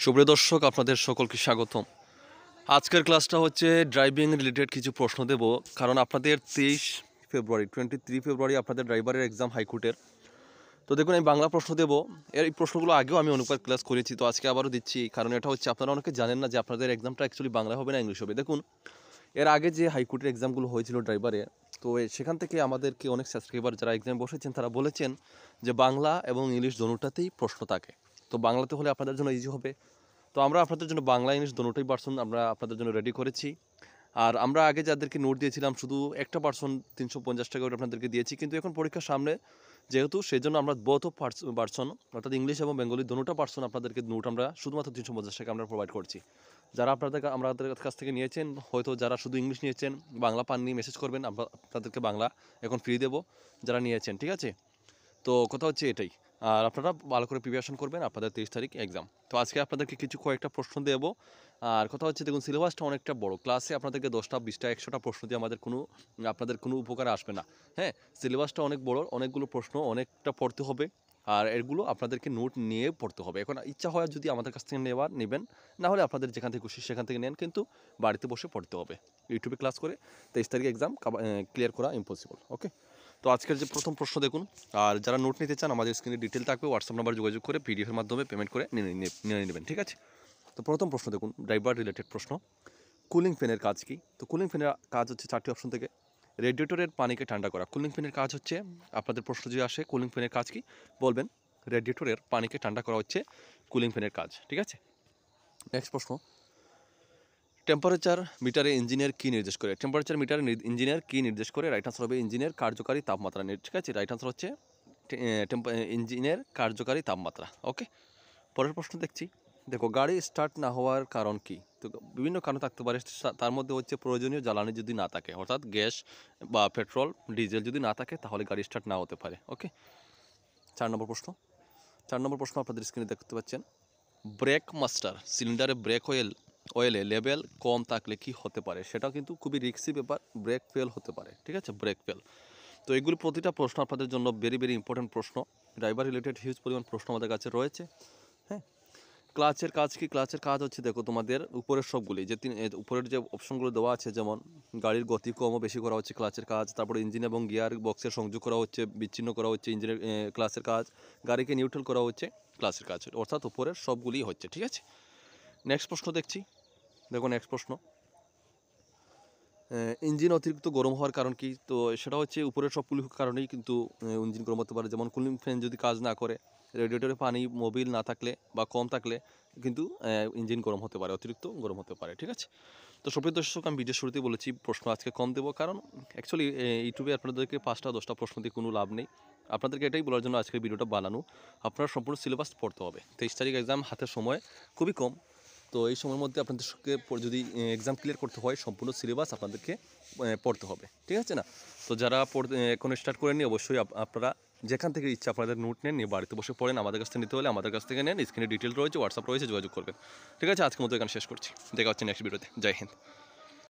সুপ্রিয় দর্শক, আপনাদের সকলকে স্বাগতম। আজকের ক্লাসটা হচ্ছে ড্রাইভিং রিলেটেড কিছু প্রশ্ন দেব, কারণ আপনাদের 23 ফেব্রুয়ারি আপনাদের ড্রাইভারের এক্সাম হাইকোর্টের। তো দেখুন, আমি বাংলা প্রশ্ন দেব। এই প্রশ্নগুলো আগেও আমি অনেকবার ক্লাস করেছি, তো আজকে আবারও দিচ্ছি, কারণ এটা হচ্ছে আপনারা অনেকে জানেন না যে আপনাদের এক্সামটা অ্যাকচুয়ালি বাংলা হবে না ইংলিশ হবে। দেখুন, এর আগে যে হাইকোর্টের এক্সামগুলো হয়েছিল ড্রাইভারে, তো সেখান থেকে আমাদেরকে অনেক সাবস্ক্রাইবার যারা এক্সামে বসেছেন তারা বলেছেন যে বাংলা এবং ইংলিশ দোনোটাতেই প্রশ্ন থাকে। তো বাংলাতে হলে আপনাদের জন্য ইজি হবে। তো আমরা আপনাদের জন্য বাংলা ইংলিশ দোনোটাই ভার্সন আমরা আপনাদের জন্য রেডি করেছি। আর আমরা আগে যাদেরকে নোট দিয়েছিলাম শুধু একটা ভার্সন 350 টাকা করে আপনাদেরকে দিয়েছি, কিন্তু এখন পরীক্ষার সামনে যেহেতু সেই জন্য আমরা বোথ অফ ভার্সন অর্থাৎ ইংলিশ এবং বেঙ্গলি দোনোটা ভার্সন আপনাদেরকে নোট আমরা শুধুমাত্র 350 টাকা আমরা প্রোভাইড করছি। যারা আমাদের কাছ থেকে নিয়েছেন, হয়তো যারা শুধু ইংলিশ নিয়েছেন বাংলা পাননি, মেসেজ করবেন, আমরা আপনাদেরকে বাংলা এখন ফ্রি দেবো যারা নিয়েছেন, ঠিক আছে? তো কথা হচ্ছে এটাই। আর আপনারা ভালো করে প্রিপারেশন করবেন, আপনাদের 23 তারিখ এক্সাম। তো আজকে আপনাদেরকে কয়েকটা প্রশ্ন দেব। আর কথা হচ্ছে, দেখুন, সিলেবাসটা অনেকটা বড়। ক্লাসে আপনাদেরকে 10টা 20টা 100টা প্রশ্ন দিয়ে আপনাদের কোনো উপকারে আসবে না। হ্যাঁ, সিলেবাসটা অনেক বড়, অনেকগুলো প্রশ্ন, অনেকটা পড়তে হবে। আর এগুলো আপনাদেরকে নোট নিয়ে পড়তে হবে। এখন ইচ্ছা হয় যদি আমাদের কাছ থেকে নেবেন, না হলে আপনাদের যেখান থেকে খুশি সেখান থেকে নেন, কিন্তু বাড়িতে বসে পড়তে হবে। ইউটিউবে ক্লাস করে 23 তারিখ এক্সাম ক্লিয়ার করা ইম্পসিবল। ওকে, তো আজকের যে প্রথম প্রশ্ন দেখুন। আর যারা নোট নিতে চান, আমাদের স্ক্রিনে ডিটেল থাকবে, হোয়াটসঅ্যাপ নাম্বার যোগাযোগ করে পিডিএফের মাধ্যমে পেমেন্ট করে নিয়ে নেবেন, ঠিক আছে? তো প্রথম প্রশ্ন দেখুন, ড্রাইভার রিলেটেড প্রশ্ন। কুলিং ফ্যানের কাজ কি? তো কুলিং ফ্যানের কাজ হচ্ছে 4টি অপশন থেকে। রেডিয়েটরের পানিকে ঠান্ডা করা। কুলিং ফ্যানের কাজ হচ্ছে, আপনাদের প্রশ্ন যদি আসে কুলিং ফ্যানের কাজ কি, বলবেন রেডিয়েটরের পানিকে ঠান্ডা করা হচ্ছে কুলিং ফ্যানের কাজ, ঠিক আছে? নেক্সট প্রশ্ন, টেম্পারেচার মিটারে ইঞ্জিনিয়ার কী নির্দেশ করে? টেম্পারেচার মিটারে ইঞ্জিনিয়ার কী নির্দেশ করে? রাইট আনসার হবে ইঞ্জিনিয়ার কার্যকারী তাপমাত্রা, ঠিক আছে? রাইট আনসার হচ্ছে ইঞ্জিনের কার্যকারী তাপমাত্রা। ওকে, পরের প্রশ্ন দেখছি। দেখো, গাড়ি স্টার্ট না হওয়ার কারণ কি? তো বিভিন্ন কারণ থাকতে পারে, তার মধ্যে হচ্ছে প্রয়োজনীয় জ্বালানি যদি না থাকে, অর্থাৎ গ্যাস বা পেট্রোল ডিজেল যদি না থাকে তাহলে গাড়ি স্টার্ট না হতে পারে। ওকে, 4 নম্বর প্রশ্ন আপনাদের স্ক্রিনে দেখতে পাচ্ছেন। ব্রেক মাস্টার সিলিন্ডারে ব্রেক অয়েলে লেভেল কম থাকলে কি হতে পারে? সেটাও কিন্তু খুবই রিস্কি ব্যাপার, ব্রেক ফেল হতে পারে, ঠিক আছে? Brake fail. তো এগুলি প্রতিটা প্রশ্ন আপনাদের জন্য ভেরি ভেরি ইম্পর্টেন্ট প্রশ্ন। ড্রাইভার রিলেটেড হিউজ পরিমাণ প্রশ্ন আমাদের কাছে রয়েছে। হ্যাঁ, ক্লাচের কাজ কি? ক্লাচের কাজ হচ্ছে, দেখো, তোমাদের উপরের সবগুলি যে উপরের যে অপশনগুলো দেওয়া আছে, যেমন গাড়ির গতি কম ও বেশি করা হচ্ছে ক্লাচের কাজ, তারপরে ইঞ্জিন এবং গিয়ার বক্সের সংযোগ করা হচ্ছে, বিচ্ছিন্ন করা হচ্ছে ইঞ্জিনের ক্লাচের কাজ, গাড়িকে নিউট্রাল করা হচ্ছে ক্লাচের কাজ, অর্থাৎ উপরের সবগুলি হচ্ছে, ঠিক আছে? নেক্সট প্রশ্ন দেখছি। দেখো, নেক্সট প্রশ্ন, ইঞ্জিন অতিরিক্ত গরম হওয়ার কারণ কি? তো সেটা হচ্ছে উপরের সবগুলি কারণেই কিন্তু ইঞ্জিন গরম হতে পারে। যেমন কুলিং ফ্যান যদি কাজ না করে, রেডিয়েটরে পানি মোবিল না থাকলে বা কম থাকলে কিন্তু ইঞ্জিন গরম হতে পারে, অতিরিক্ত গরম হতে পারে, ঠিক আছে? তো সুপ্রিয় দর্শক, আমি ভিডিও শুরুতেই বলেছি প্রশ্ন আজকে কম দেবো, কারণ অ্যাকচুয়ালি ইউটিউবে আপনাদেরকে 5টা 10টা প্রশ্ন দিয়ে কোনো লাভ নেই। আপনাদেরকে এটাই বলার জন্য আজকের ভিডিওটা বানানো। আপনারা সম্পূর্ণ সিলেবাস পড়তে হবে। 23 তারিখ এক্সাম, হাতের সময় খুবই কম। তো এই সময়ের মধ্যে আপনাদেরকে যদি এক্সাম ক্লিয়ার করতে হয়, সম্পূর্ণ সিলেবাস আপনাদেরকে পড়তে হবে, ঠিক আছে না? তো যারা এখন স্টার্ট করেননি, অবশ্যই আপনারা যেখান থেকে ইচ্ছা আপনাদের নোট নেন, নিয়ে বাড়িতে বসে পড়েন। আমাদের কাছ থেকে নিতে হলে আমাদের কাছ থেকে নেন, স্ক্রিনে ডিটেল রয়েছে, হোয়াটসঅ্যাপ রয়েছে, যোগাযোগ করবেন, ঠিক আছে? আজকের মতো এখানে শেষ করছি। দেখা হচ্ছে নেক্সট ভিডিওতে। জয় হিন্দ।